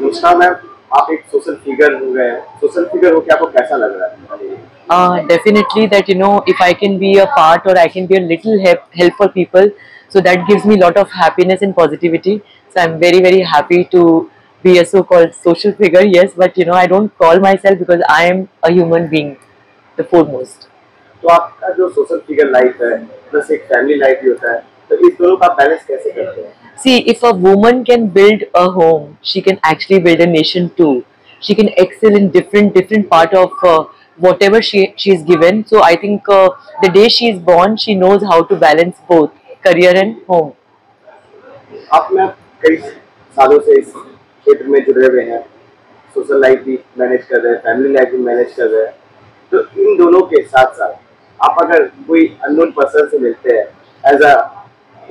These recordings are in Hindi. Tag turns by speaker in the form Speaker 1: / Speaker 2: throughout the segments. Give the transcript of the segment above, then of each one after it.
Speaker 1: पूछना मैम, आप एक सोशल फिगर हो गए हैं, सोशल फिगर हो के आपको कैसा लग रहा है?
Speaker 2: Definitely that if I can be a part or I can be a little help for people, so that gives me a lot of happiness and positivity. So I'm very happy to be a so-called social figure. Yes, but I don't call myself because I am a human being, the foremost.
Speaker 1: तो आपका जो सोशल फिगर लाइफ है प्लस एक फैमिली लाइफ भी होता है, तो इस दोनों का बैलेंस कैसे करते हैं?
Speaker 2: See, if a woman can build a home, she can actually build a nation too. She can excel in different part of whatever she is given. So I think the day she is born, she knows how to balance both career and home.
Speaker 1: आप में कई सालों से इस क्षेत्र में जुड़े हुए हैं, सोशल लाइफ भी मैनेज कर रहे हैं, फैमिली लाइफ भी मैनेज कर रहे हैं, तो इन दोनों के साथ साथ आप अगर कोई अननोन पर्सन से मिलते हैं as a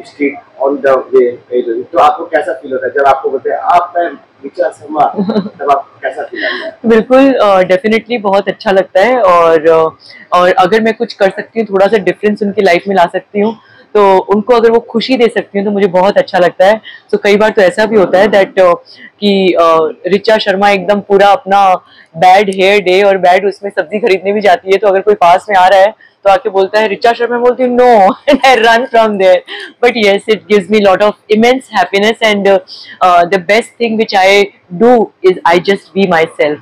Speaker 1: street on the way, तो आपको कैसा फील होता है जब आपको बोलते हैं आप मैं रिचा शर्मा, तब आप कैसा फील आता है?
Speaker 2: बिल्कुल, डेफिनेटली बहुत अच्छा लगता है। और अगर मैं कुछ कर सकती हूँ, थोड़ा सा डिफरेंस उनकी लाइफ में ला सकती हूँ, तो उनको अगर वो खुशी दे सकती हूँ तो मुझे बहुत अच्छा लगता है। तो कई बार तो ऐसा भी होता है दैट कि रिचा शर्मा एकदम पूरा अपना बैड हेयर डे और बैड उसमें सब्जी खरीदने भी जाती है, तो अगर कोई पास में आ रहा है तो आके बोलता है रिचा शर्मा, बोलती हूँ no and I run from there. But yes, it gives me lot of immense happiness and the best thing which I do is I just be myself.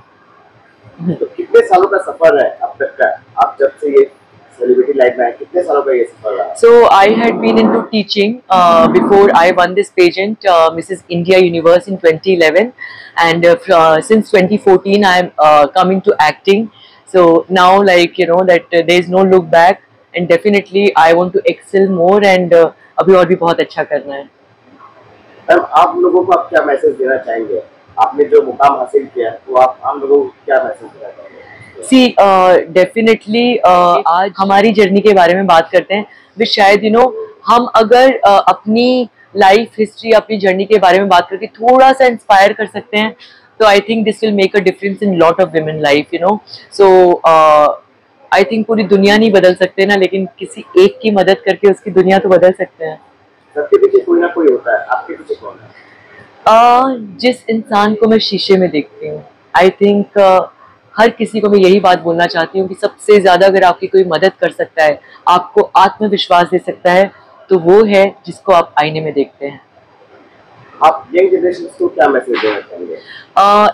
Speaker 1: तो कितने सालों का सफर है अब तक का, आप जब से ये सेलिब्रिटी लाइफ में आए, कितने सालों का ये सफर रहा?
Speaker 2: So I had been into teaching before I won this pageant, Mrs. India Universe in 2011, and since 2014 I am coming to acting. So now, like that there is no look back, and definitely I want to excel more and अभी और भी बहुत अच्छा करना है।
Speaker 1: मैम, आप लोगों को आप क्या मैसेज देना चाहेंगे? आपने जो मुकाम हासिल किया है, वो आप आम लोगों को क्या मैसेज देना चाहेंगे?
Speaker 2: सी डेफिनेटली आज हमारी जर्नी के बारे में बात करते हैं, विच शायद हम अगर अपनी लाइफ हिस्ट्री, अपनी जर्नी के बारे में बात करके थोड़ा सा इंस्पायर कर सकते हैं, तो I think this will make a difference in lot of women life, so I think पूरी दुनिया नहीं बदल सकते ना, लेकिन किसी एक की मदद करके उसकी दुनिया तो बदल सकते हैं।
Speaker 1: सबके पीछे कोई ना कोई होता है, आपके पीछे कौन है?
Speaker 2: जिस इंसान को मैं शीशे में देखती हूँ, आई थिंक हर किसी को मैं यही बात बोलना चाहती हूँ कि सबसे ज्यादा अगर आपकी कोई मदद कर सकता है, आपको आत्मविश्वास दे सकता है, तो वो है जिसको आप आईने में देखते हैं।
Speaker 1: आप यंग जनरेशन को क्या मैसेज देना चाहेंगे?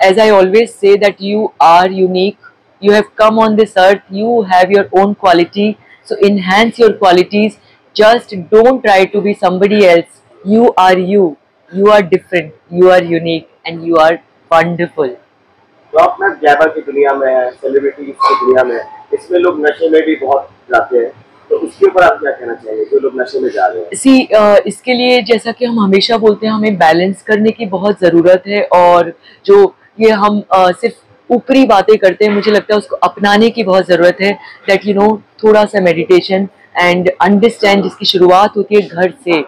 Speaker 2: As I always say that you are unique, you have come on this earth, you have your own quality, so enhance your qualities, just don't try to be somebody else. You are you, you are different, you are unique and you are wonderful.
Speaker 1: तो आप ना ग्लैमर की दुनिया में है, सेलिब्रिटी की दुनिया में, इसमें लोग नशे में भी बहुत जाते हैं, तो उसके ऊपर आप क्या कहना चाहेंगे जो लोग नशे में जा रहे हैं?
Speaker 2: सी इसके लिए जैसा कि हम हमेशा बोलते हैं, हमें बैलेंस करने की बहुत ज़रूरत है, और जो ये हम सिर्फ ऊपरी बातें करते हैं, मुझे लगता है उसको अपनाने की बहुत ज़रूरत है। दैट थोड़ा सा मेडिटेशन एंड अंडरस्टैंड, जिसकी शुरुआत होती है घर से।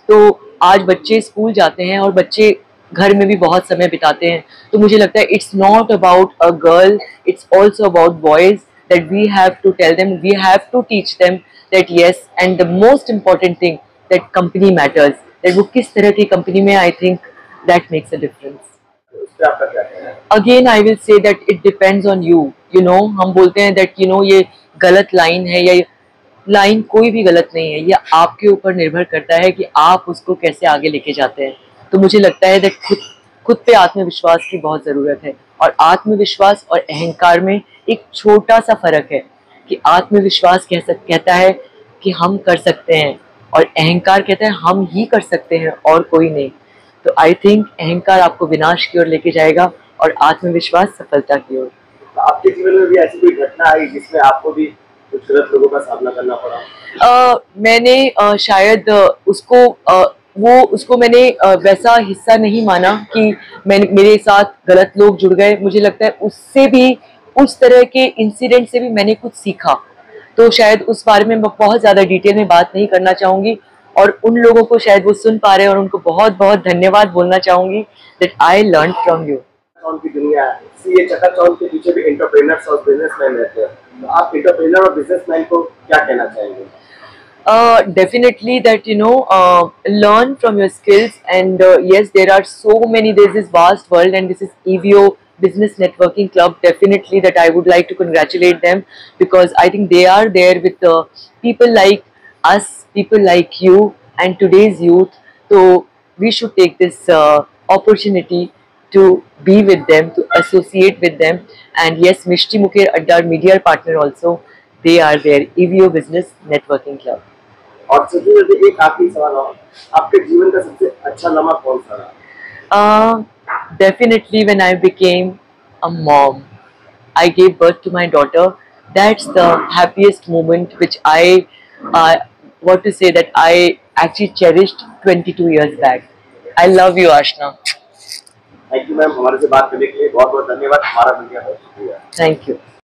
Speaker 2: तो आज बच्चे स्कूल जाते हैं और बच्चे घर में भी बहुत समय बिताते हैं, तो मुझे लगता है it's not about a girl, it's also about boys, that we have to tell them, we have to teach them that yes, and the most important thing that company matters, that वो किस तरह की कंपनी में, I think that makes a difference.
Speaker 1: आपका क्या कहना है?
Speaker 2: Again I will say that it depends on you, हम बोलते हैं दैट ये गलत लाइन है, या लाइन कोई भी गलत नहीं है, ये आपके ऊपर निर्भर करता है कि आप उसको कैसे आगे लेके जाते हैं। तो मुझे लगता है दैट खुद पे आत्मविश्वास की बहुत ज़रूरत है, और आत्मविश्वास और अहंकार में एक छोटा सा फर्क है कि आत्मविश्वास कहता है कि हम कर सकते हैं, और अहंकार कहता है हम ही कर सकते हैं और कोई नहीं। तो आई थिंक अहंकार आपको विनाश की ओर लेके जाएगा और आत्मविश्वास सफलता की ओर।
Speaker 1: तो आपके जीवन में भी ऐसी कोई घटना आई जिसमें आपको भी कुछ गलत लोगों का सामना करना पड़ा?
Speaker 2: मैंने शायद उसको मैंने वैसा हिस्सा नहीं माना कि मेरे साथ गलत लोग जुड़ गए। मुझे लगता है उससे भी, उस तरह के इंसिडेंट से भी मैंने कुछ सीखा, तो शायद उस बारे में मैं बहुत ज़्यादा डिटेल में बात नहीं करना चाहूँगी, और उन लोगों को शायद वो सुन पा रहे हैं और उनको बहुत बहुत धन्यवाद बोलना चाहूँगी that I learn from you.
Speaker 1: की दुनिया है, ये चकाचौंध के पीछे भी एंटरप्रेन्योर्स और बिजनेसमैन रहते हैं, तो आप एंटरप्रेन्योर और बिजनेसमैन को क्या कहना चाहेंगे?
Speaker 2: Definitely that learn from your skills, and yes, there are so many. There's this vast world, and this is EVO Business Networking Club. Definitely that I would like to congratulate them, because I think they are there with people like us, people like you, and today's youth. So we should take this opportunity to be with them, to associate with them. And yes, Mishti Muker Addar media partner also, they are there, EVO Business Networking Club.
Speaker 1: और सचिन जी, एक आखिरी सवाल और, आपके जीवन का सबसे अच्छा लम्हा कौन सा रहा?
Speaker 2: Uh, Definitely when I became a mom, I gave birth to my daughter. That's the happiest moment which uh, what to say, that I actually cherished 22 years back. I love you, Ashna.
Speaker 1: Thank you ma'am, हमारे से बात करने के लिए बहुत बहुत धन्यवाद, हमारा मिल गया, बहुत शुक्रिया।
Speaker 2: Thank you.